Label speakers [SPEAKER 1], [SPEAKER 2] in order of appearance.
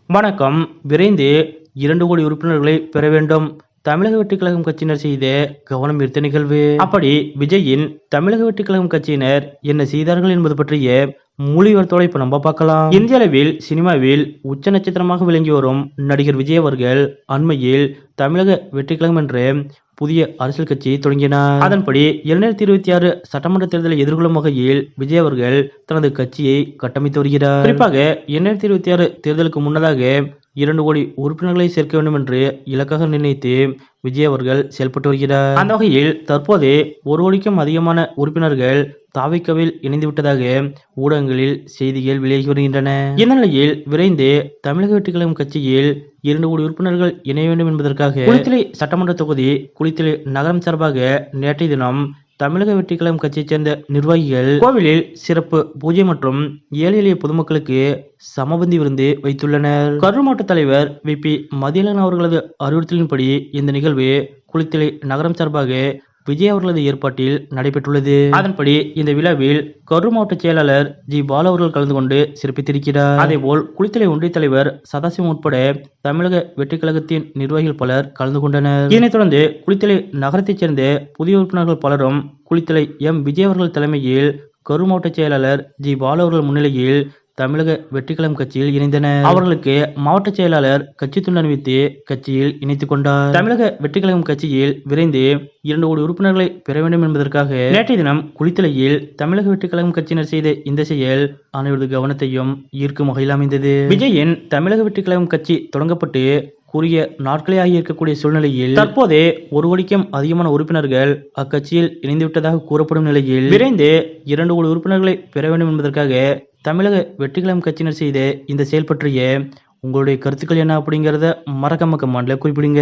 [SPEAKER 1] வணக்கம். விரைந்து 2 கோடி உறுப்பினர்களை பெற வேண்டும். தமிழக வெற்றிக் கழகம் கட்சியினர் செய்த கவனம் ஈர்த்த நிகழ்வு. அப்படி விஜயின் தமிழக வெற்றிக் கழகம் கட்சியினர் என்ன செய்தார்கள் என்பது பற்றிய முழு விவரத்தோட இப்ப நம்ம பார்க்கலாம். இந்திய அளவில் சினிமாவில் உச்ச நட்சத்திரமாக விளங்கி வரும் நடிகர் விஜய் அவர்கள் அண்மையில் தமிழக வெற்றிக் கழகம் என்ற புதிய அரசியல் கட்சியை தொடங்கினார். அதன்படி 2026 சட்டமன்ற தேர்தலை எதிர்கொள்ளும் வகையில் விஜய் அவர்கள் தனது கட்சியை கட்டமைத்து வருகிறார். குறிப்பாக 2026 தேர்தலுக்கு முன்னதாக 2 கோடி உறுப்பினர்களை சேர்க்க வேண்டும் என்று இலக்காக நிர்ணயித்து விஜய் அவர்கள் செயல்பட்டு வருகிறார். அந்த வகையில் தற்போது 1 கோடிக்கும் அதிகமான உறுப்பினர்கள் தாவிக்கவில் இணைந்து விட்டதாக ஊடகங்களில் செய்திகள் வெளியாகி வருகின்றன. இந்த நிலையில் விரைந்து தமிழக வெற்றிக் கழகம் கட்சியில் 2 கோடி உறுப்பினர்கள் இணைய வேண்டும் என்பதற்காக குளித்தலை சட்டமன்ற தொகுதி குளித்தலை நகரம் சார்பாக நேற்றைய தினம் தமிழக வெற்றிக் கழகம் கட்சியைச் சேர்ந்த நிர்வாகிகள் கோவிலில் சிறப்பு பூஜை மற்றும் ஏழை எளிய பொதுமக்களுக்கு சமபந்தி விருந்து வைத்துள்ளனர். கரூர் மாவட்ட தலைவர் வி.பி. மதியழகன் அவர்களது அறிவுறுத்தலின்படி இந்த நிகழ்வு குளித்தலை நகரம் சார்பாக விஜய் அவர்களது ஏற்பாட்டில் நடைபெற்றுள்ளது. அதன்படி இந்த விழாவில் கரூர் மாவட்ட செயலாளர் ஜி. பாலு அவர்கள் கலந்து கொண்டு சிறப்பித்திருக்கிறார். அதேபோல் குளித்தலை ஒன்றிய தலைவர் சதாசிவம் உட்பட தமிழக வெற்றிக் கழகத்தின் நிர்வாகிகள் பலர் கலந்து கொண்டனர். இதனைத் தொடர்ந்து குளித்தலை நகரத்தைச் சேர்ந்த புதிய உறுப்பினர்கள் பலரும் குளித்தலை எம். விஜய் அவர்கள் தலைமையில் கரூர் மாவட்ட செயலாளர் ஜி. பாலு அவர்கள் முன்னிலையில் தமிழக வெற்றிக் கழகம் கட்சியில் இணைந்தனர். அவர்களுக்கு மாவட்ட செயலாளர் கட்சி துண்டு அணிவித்து கட்சியில் இணைத்துக் கொண்டார். தமிழக வெற்றிக் கழகம் கட்சியில் விரைந்து 2 கோடி உறுப்பினர்களை பெற வேண்டும் என்பதற்காக நேற்றைய தினம் குளித்தலையில் தமிழக வெற்றிக் கழகம் கட்சியினர் செய்த இந்த செயல் அனைவரது கவனத்தையும் ஈர்க்கும் வகையில் அமைந்தது. விஜயின் தமிழக வெற்றிக் கழகம் கட்சி தொடங்கப்பட்டு குறுகிய நாட்களே ஆகி இருக்கக்கூடிய சூழ்நிலையில் தற்போதே 1 கோடிக்கும் அதிகமான உறுப்பினர்கள் அக்கட்சியில் இணைந்துவிட்டதாக கூறப்படும் நிலையில் விரைந்து 2 கோடி உறுப்பினர்களை பெற வேண்டும் என்பதற்காக தமிழக வெற்றிக் கழகம் கட்சியினர் செய்த இந்த செயல் பற்றிய உங்களுடைய கருத்துக்கள் என்ன அப்படிங்கிறத மறக்காம கமெண்ட்ல குறிப்பிடுங்க.